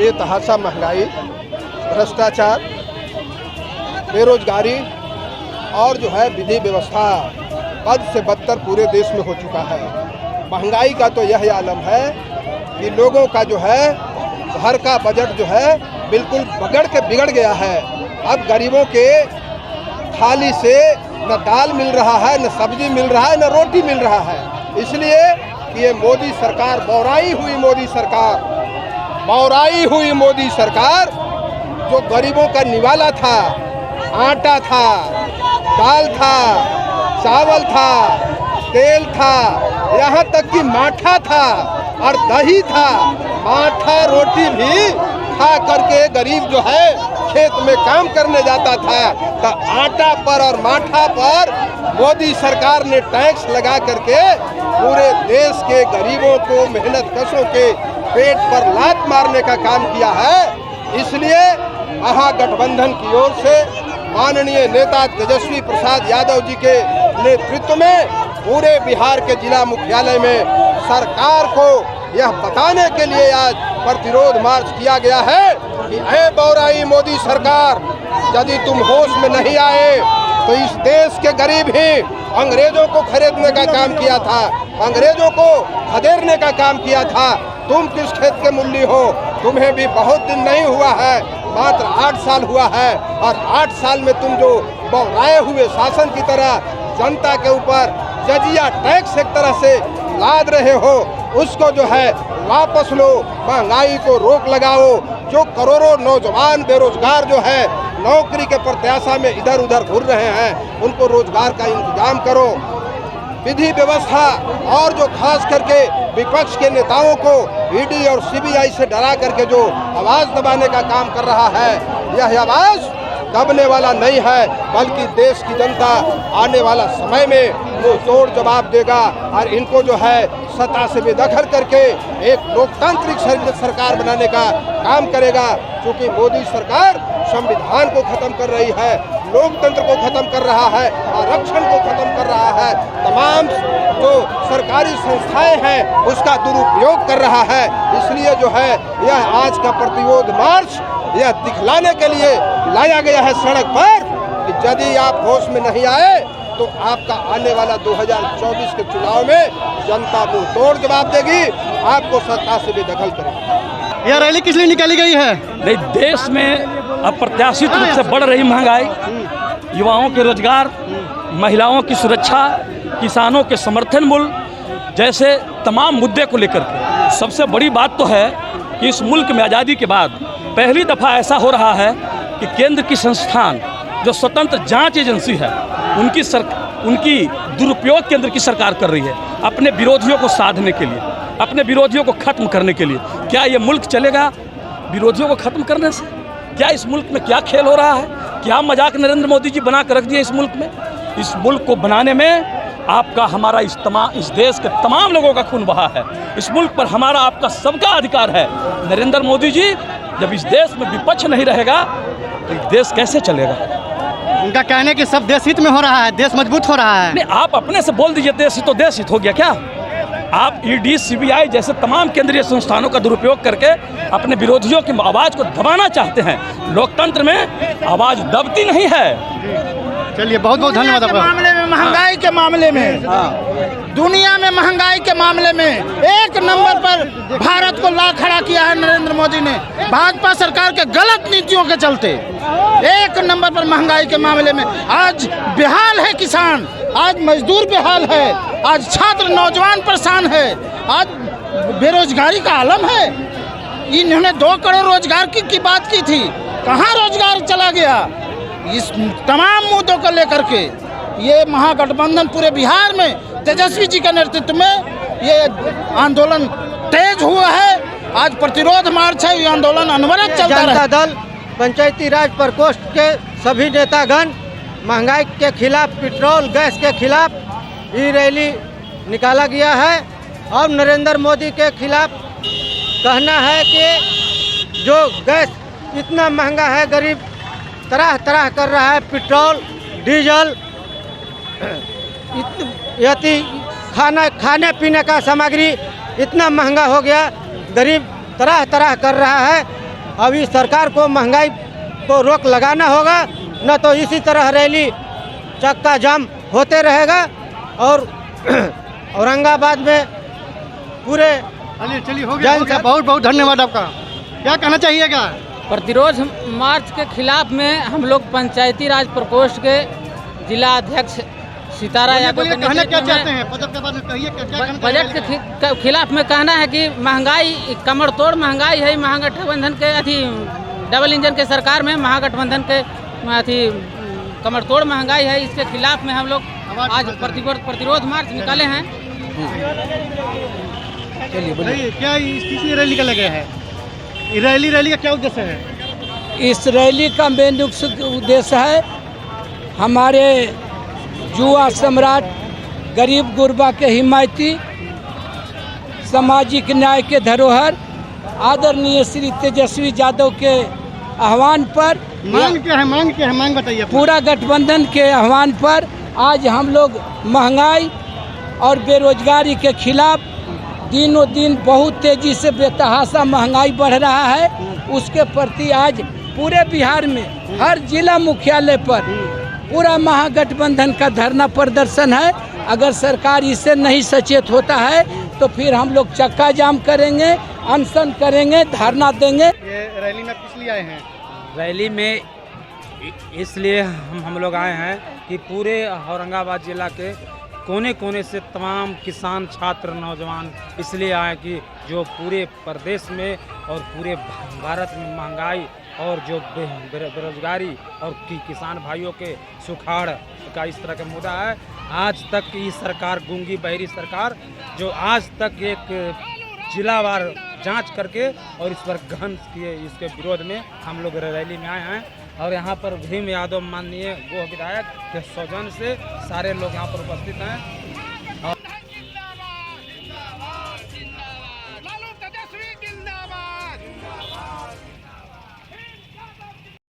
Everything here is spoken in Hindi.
बेतहाशा महंगाई, भ्रष्टाचार, बेरोजगारी और जो है विधि व्यवस्था बद से बदतर पूरे देश में हो चुका है। महंगाई का तो यह आलम है कि लोगों का जो है घर का बजट जो है बिल्कुल बिगड़ गया है। अब गरीबों के थाली से न दाल मिल रहा है, न सब्जी मिल रहा है, न रोटी मिल रहा है। इसलिए कि ये मोदी सरकार, बौराई हुई मोदी सरकार जो गरीबों का निवाला था, आटा था, दाल था, चावल था, तेल था, यहाँ तक कि माठा था और दही था। माठा रोटी भी खा करके गरीब जो है खेत में काम करने जाता था, तो आटा पर और माठा पर मोदी सरकार ने टैक्स लगा करके पूरे देश के गरीबों को, मेहनत कशों के पेट पर लात मारने का काम किया है। इसलिए महागठबंधन की ओर से माननीय नेता तेजस्वी प्रसाद यादव जी के नेतृत्व में पूरे बिहार के जिला मुख्यालय में सरकार को यह बताने के लिए आज प्रतिरोध मार्च किया गया है कि ऐ बौराई मोदी सरकार, यदि तुम होश में नहीं आए तो इस देश के गरीब ही अंग्रेजों को खरीदने का काम किया था, अंग्रेजों को खदेड़ने का काम किया था। तुम किस खेत के मूल्य हो? तुम्हें भी बहुत दिन नहीं हुआ है, मात्र 8 साल हुआ है और 8 साल में तुम जो बौराए हुए शासन की तरह जनता के ऊपर जजिया टैक्स एक तरह से लाद रहे हो, उसको जो है वापस लो, महंगाई को रोक लगाओ। जो करोड़ों नौजवान बेरोजगार जो है नौकरी के प्रत्याशा में इधर उधर घूर रहे हैं, उनको रोजगार का इंतजाम करो। विधि व्यवस्था और जो खास करके विपक्ष के नेताओं को ईडी और सीबीआई से डरा करके जो आवाज दबाने का काम कर रहा है, यह आवाज दबने वाला नहीं है, बल्कि देश की जनता आने वाला समय में वो तोड़ जवाब देगा और इनको जो है सत्ता से बेदखल करके एक लोकतांत्रिक सरकार बनाने का काम करेगा। क्योंकि मोदी सरकार संविधान को खत्म कर रही है, लोकतंत्र को खत्म कर रहा है, आरक्षण को खत्म कर रहा है, तमाम जो सरकारी संस्थाएं हैं उसका दुरुपयोग कर रहा है। इसलिए जो है यह आज का प्रतिरोध मार्च यह दिखलाने के लिए लाया गया है सड़क पर कि यदि आप होश में नहीं आए तो आपका आने वाला 2024 के चुनाव में जनता मुंह तोड़ जवाब देगी, आपको सत्ता से बेदखल करेगी। यह रैली किस लिए निकाली गई है? नहीं, देश में अप्रत्याशित रूप से बढ़ रही महंगाई, युवाओं के रोजगार, महिलाओं की सुरक्षा, किसानों के समर्थन मूल्य जैसे तमाम मुद्दे को लेकर के सबसे बड़ी बात तो है कि इस मुल्क में आज़ादी के बाद पहली दफ़ा ऐसा हो रहा है कि केंद्र की संस्थान जो स्वतंत्र जांच एजेंसी है उनकी दुरुपयोग केंद्र की सरकार कर रही है अपने विरोधियों को साधने के लिए, अपने विरोधियों को खत्म करने के लिए। क्या ये मुल्क चलेगा विरोधियों को खत्म करने से? क्या इस मुल्क में क्या खेल हो रहा है? क्या मजाक नरेंद्र मोदी जी बना कर रख दिए इस मुल्क में? इस मुल्क को बनाने में आपका, हमारा, इस देश के तमाम लोगों का खून बहा है। इस मुल्क पर हमारा, आपका सबका अधिकार है। नरेंद्र मोदी जी, जब इस देश में विपक्ष नहीं रहेगा तो देश कैसे चलेगा? उनका कहने कि सब देश हित में हो रहा है, देश मजबूत हो रहा है। नहीं, आप अपने से बोल दीजिए देश हित, तो देश हित हो गया क्या? आप ईडी, सीबीआई जैसे तमाम केंद्रीय संस्थानों का दुरुपयोग करके अपने विरोधियों की आवाज़ को दबाना चाहते हैं। लोकतंत्र में आवाज़ दबती नहीं है। चलिए, बहुत बहुत धन्यवाद आपका। मामले में, महंगाई के मामले में, दुनिया में महंगाई के मामले में एक नंबर पर भारत को ला खड़ा किया है नरेंद्र मोदी ने, भाजपा सरकार के गलत नीतियों के चलते। एक नंबर पर महंगाई के मामले में आज बेहाल है किसान, आज मजदूर बेहाल है, आज छात्र नौजवान परेशान है, आज बेरोजगारी का आलम है। इन्होंने 2 करोड़ रोजगार की बात की थी, कहाँ रोजगार चला गया? इस तमाम मुद्दों को लेकर के ये महागठबंधन पूरे बिहार में तेजस्वी जी के नेतृत्व में ये आंदोलन तेज हुआ है। आज प्रतिरोध मार्च है, ये आंदोलन अनवरत चलता रहा। जनता दल पंचायती राज प्रकोष्ठ के सभी नेतागण महंगाई के खिलाफ, पेट्रोल गैस के खिलाफ ये रैली निकाला गया है और नरेंद्र मोदी के खिलाफ कहना है कि जो गैस इतना महंगा है, गरीब तरह तरह कर रहा है, पेट्रोल डीजल यदि खाने पीने का सामग्री इतना महंगा हो गया, गरीब तरह तरह कर रहा है। अब इस सरकार को महंगाई को रोक लगाना होगा, न तो इसी तरह रैली चक्का जाम होते रहेगा और औरंगाबाद में पूरे चलिए हो गया। बहुत बहुत धन्यवाद आपका। क्या कहना चाहिएगा? प्रतिरोध मार्च के खिलाफ में हम लोग पंचायती राज प्रकोष्ठ के जिला अध्यक्ष सितारा यादव के कहना क्या नेतृत्व चाहते में हैं? बजट के बारे में कहिए क्या कहना बजट के खिलाफ में कहना है कि महंगाई कमर तोड़ महंगाई है। महागठबंधन के डबल इंजन के सरकार में महागठबंधन के कमर तोड़ महंगाई है। इसके खिलाफ में हम लोग आज प्रतिरोध मार्च निकाले हैं। चलिए बोलिए, क्या किसी रैली का लगे है? रैली का क्या उद्देश्य है? इस रैली का मेन उद्देश्य है हमारे युवा सम्राट, गरीब गुरबा के हिमायती, सामाजिक न्याय के धरोहर आदरणीय श्री तेजस्वी यादव के आह्वान पर, मांग क्या है? मांग बताइए। पूरा गठबंधन के आह्वान पर आज हम लोग महंगाई और बेरोजगारी के खिलाफ दिनों दिन बहुत तेजी से बेतहाशा महंगाई बढ़ रहा है, उसके प्रति आज पूरे बिहार में हर जिला मुख्यालय पर पूरा महागठबंधन का धरना प्रदर्शन है। अगर सरकार इससे नहीं सचेत होता है तो फिर हम लोग चक्का जाम करेंगे, अनशन करेंगे, धरना देंगे। ये रैली में किस लिए आए हैं? रैली में इसलिए हम लोग आए हैं कि पूरे औरंगाबाद जिला के कोने कोने से तमाम किसान, छात्र, नौजवान इसलिए आए कि जो पूरे प्रदेश में और पूरे भारत में महंगाई और जो बेरोजगारी और किसान भाइयों के सुखाड़ का इस तरह का मुद्दा है। आज तक की सरकार, गूंगी बहरी सरकार, जो आज तक एक जिलावार जांच करके और इस पर गहन किए, इसके विरोध में हम लोग रैली में आए हैं। और यहाँ पर भीम यादव माननीय गो विधायक के सौजन्य से सारे लोग यहाँ पर उपस्थित हैं।